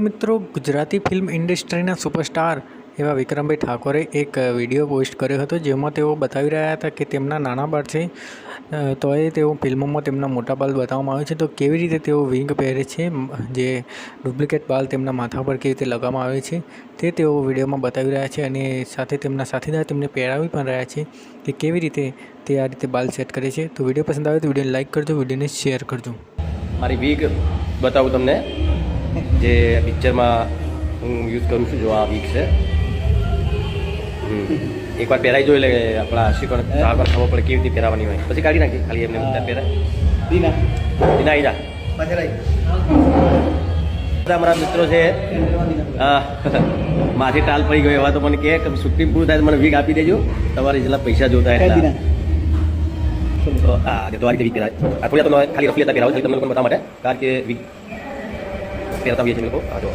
મિત્રો, Gujarati film ઇન્ડસ્ટ્રીના superstar એવા વિક્રમભાઈ ઠાકોરે એક વિડીયો પોસ્ટ કર્યો હતો, જેમાં તેઓ બતાવી રહ્યા હતા કે તેમના નાના બાળ છે તોય તેઓ ફિલ્મોમાં તેમના મોટા બાલ બતાવવામાં આવે છે. તો કેવી રીતે તેઓ વિગ પહેરે છે, જે ડુપ્લિકેટ બાલ તેમના માથા પર કેવી રીતે લગાવવામાં આવે છે તે તેઓ વિડીયોમાં બતાવી રહ્યા છે. અને સાથે તેમના સાથીદાર તેમને પહેરાવી પણ રહ્યા છે કે કેવી રીતે તે આ રીતે બાલ સેટ કરે છે. તો વિડીયો પસંદ આવે તો વિડીયોને લાઇક કરજો, વિડીયોને શેર કરજો. મારી વીગ બતાવું તમને, જે પિક્ચરમાં હું યુઝ કરું છું. જો આ વીગ છે, એકવાર પહેરાઈ જોઈ લે આપણા આશિકોને ચાર ખબર પડે કેવી રીતે પહેરાવાની હોય. પછી કાઢી નાખી, ખાલી એમને પહેરાય દીના આવી જા. બધા મારા મિત્રો છે, માથે ટાલ પડી ગયો. એવા તો મને કહે કે શૂટિંગ પૂરું થાય તો મને વીગ આપી દેજો, તમારે જેટલા પૈસા જોતા એટલા. હા, તો આ રીતે વીગ પહેરાય. થોડી તો ખાલી રફી હતા પહેરાવું તમને લોકો બતાવવા માટે, કારણ કે વીગ પહેરતા હોઈએ છીએ લોકો. હા, જો